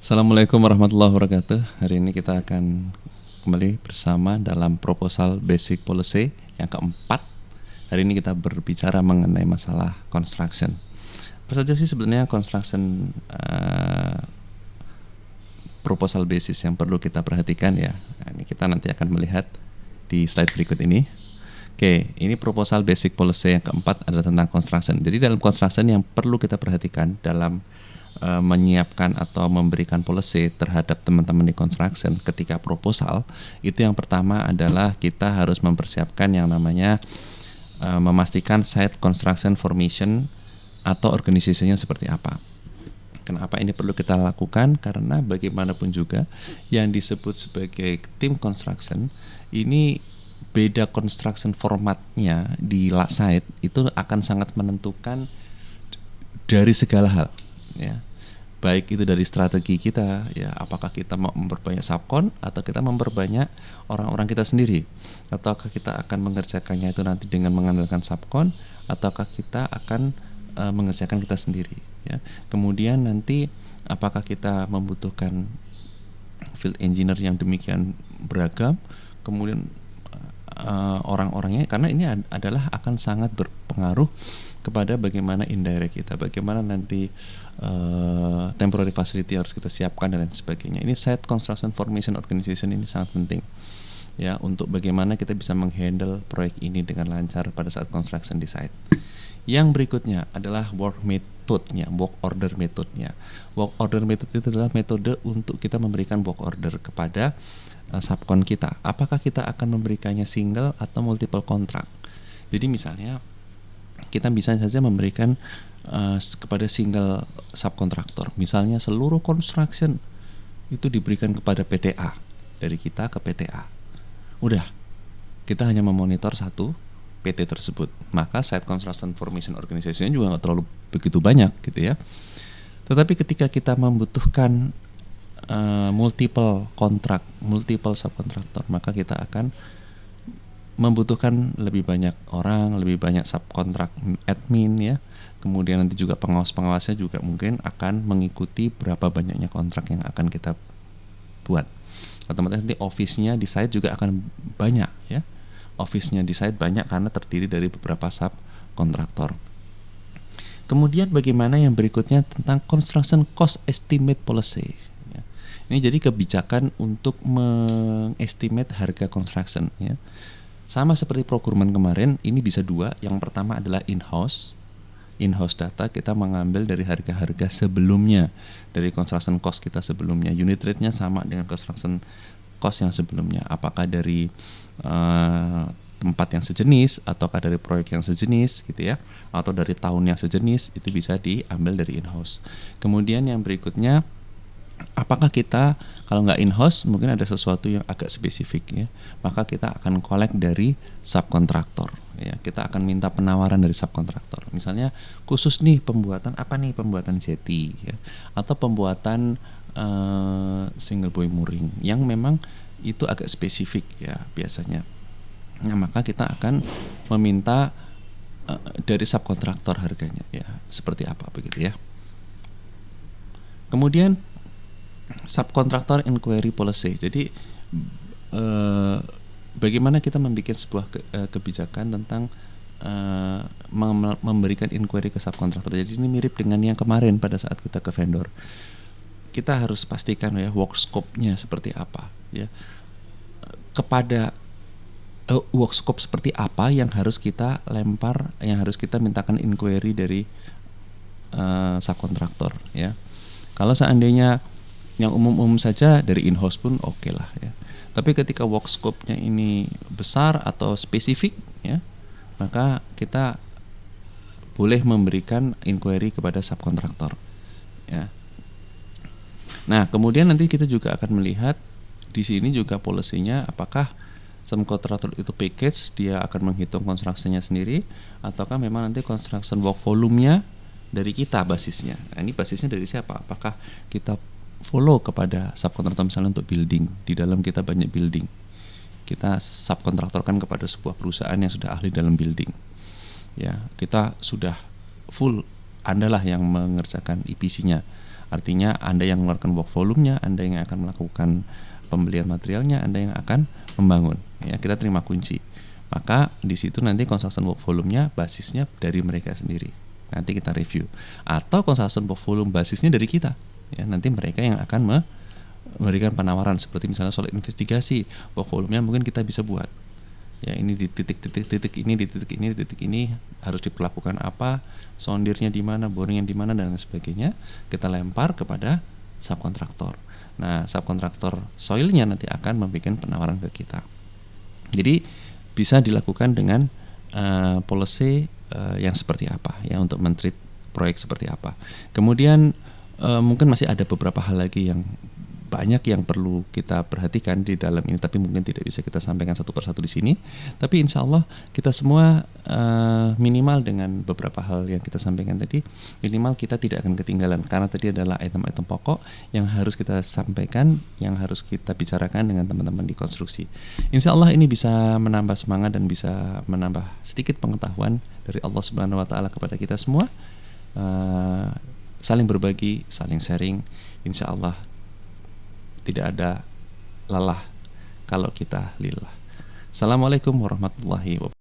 Assalamualaikum warahmatullahi wabarakatuh. Hari ini kita akan kembali bersama dalam proposal basic policy yang keempat. Hari ini kita berbicara mengenai masalah construction. Apa saja sih sebenarnya construction proposal basis yang perlu kita perhatikan ya. Nah, ini kita nanti akan melihat di slide berikut ini. Oke, ini proposal basic policy yang keempat adalah tentang construction. Jadi dalam construction yang perlu kita perhatikan dalam menyiapkan atau memberikan policy terhadap teman-teman di construction ketika proposal, itu yang pertama adalah kita harus mempersiapkan yang namanya memastikan site construction formation atau organisasinya seperti apa. Kenapa ini perlu kita lakukan? Karena bagaimanapun juga yang disebut sebagai tim construction ini beda construction formatnya di site itu akan sangat menentukan dari segala hal ya. Baik itu dari strategi kita ya, apakah kita mau memperbanyak subkon atau kita memperbanyak orang-orang kita sendiri, ataukah kita akan mengerjakannya itu nanti dengan mengandalkan subkon ataukah kita akan mengerjakan kita sendiri ya. Kemudian nanti apakah kita membutuhkan field engineer yang demikian beragam, kemudian orang-orangnya, karena ini adalah akan sangat berpengaruh kepada bagaimana indirect kita, bagaimana nanti temporary facility harus kita siapkan dan lain sebagainya. Ini site construction formation organization ini sangat penting ya, untuk bagaimana kita bisa menghandle proyek ini dengan lancar pada saat construction di site. Yang berikutnya adalah work methodenya, work order methodenya. Work order method itu adalah metode untuk kita memberikan work order kepada subkon kita. Apakah kita akan memberikannya single atau multiple contract? Jadi misalnya kita bisa saja memberikan kepada single subkontraktor. Misalnya seluruh construction itu diberikan kepada PTA, dari kita ke PTA. Udah, kita hanya memonitor satu PT tersebut. Maka site construction formation organization juga nggak terlalu begitu banyak gitu ya. Tetapi ketika kita membutuhkan multiple kontrak, multiple subkontraktor, maka kita akan membutuhkan lebih banyak orang, lebih banyak subkontrak admin ya. Kemudian nanti juga pengawas-pengawasnya juga mungkin akan mengikuti berapa banyaknya kontrak yang akan kita buat. Otomatis nanti office-nya di site juga akan banyak ya. Office-nya di site banyak karena terdiri dari beberapa subkontraktor. Kemudian bagaimana yang berikutnya tentang construction cost estimate policy ya. Ini jadi kebijakan untuk mengestimate harga construction ya. Sama seperti procurement kemarin, ini bisa dua. Yang pertama adalah in-house data, kita mengambil dari harga-harga sebelumnya, dari construction cost kita sebelumnya. Unit rate-nya sama dengan construction cost yang sebelumnya. Apakah dari tempat yang sejenis, ataukah dari proyek yang sejenis gitu ya, atau dari tahun yang sejenis, itu bisa diambil dari in-house. Kemudian yang berikutnya, apakah kita kalau nggak in-house mungkin ada sesuatu yang agak spesifik ya, maka kita akan collect dari subkontraktor ya. Kita akan minta penawaran dari subkontraktor. Misalnya khusus nih pembuatan apa nih, pembuatan jetty ya, atau pembuatan single boy mooring yang memang itu agak spesifik ya biasanya. Nah, maka kita akan meminta dari subkontraktor harganya ya, seperti apa begitu ya. Kemudian subkontraktor inquiry policy. Jadi bagaimana kita membuat sebuah kebijakan tentang memberikan inquiry ke subkontraktor. Jadi ini mirip dengan yang kemarin pada saat kita ke vendor. Kita harus pastikan ya work scope-nya seperti apa ya. Kepada work scope seperti apa yang harus kita lempar, yang harus kita mintakan inquiry dari subkontraktor ya. Kalau seandainya yang umum-umum saja dari in-house pun oke lah ya. Tapi ketika work scope-nya ini besar atau spesifik ya, maka kita boleh memberikan inquiry kepada subkontraktor ya. Nah, kemudian nanti kita juga akan melihat di sini juga polisinya, apakah subkontraktor itu package, dia akan menghitung konstruksinya sendiri, ataukah memang nanti construction work volume-nya dari kita basisnya. Nah, ini basisnya dari siapa? Apakah kita follow kepada subkontraktor misalnya untuk building, di dalam kita banyak building, kita subkontraktorkan kepada sebuah perusahaan yang sudah ahli dalam building ya, kita sudah full, Anda lah yang mengerjakan EPC-nya, Artinya Anda yang mengeluarkan work volumenya, Anda yang akan melakukan pembelian materialnya, Anda yang akan membangun. Ya, kita terima kunci. Maka di situ nanti construction work volumenya basisnya dari mereka sendiri. Nanti kita review. Atau construction work volume basisnya dari kita. Ya, nanti mereka yang akan memberikan penawaran seperti misalnya soal investigasi, work volumenya mungkin kita bisa buat. Ya, ini di titik ini, di titik ini harus diperlakukan apa, sondirnya di mana, boringnya di mana dan sebagainya. Kita lempar kepada subkontraktor. Nah, subkontraktor soilnya nanti akan memberikan penawaran ke kita. Jadi bisa dilakukan dengan policy yang seperti apa ya, untuk men-treat proyek seperti apa. Kemudian mungkin masih ada beberapa hal lagi yang banyak yang perlu kita perhatikan di dalam ini, tapi mungkin tidak bisa kita sampaikan satu persatu di sini. Tapi insya Allah kita semua minimal dengan beberapa hal yang kita sampaikan tadi, minimal kita tidak akan ketinggalan, karena tadi adalah item-item pokok yang harus kita sampaikan, yang harus kita bicarakan dengan teman-teman di konstruksi. Insya Allah ini bisa menambah semangat dan bisa menambah sedikit pengetahuan dari Allah Subhanahu Wa Taala kepada kita semua. Saling berbagi, saling sharing, insya Allah tidak ada lelah kalau kita lillah. Assalamualaikum warahmatullahi wabarakatuh.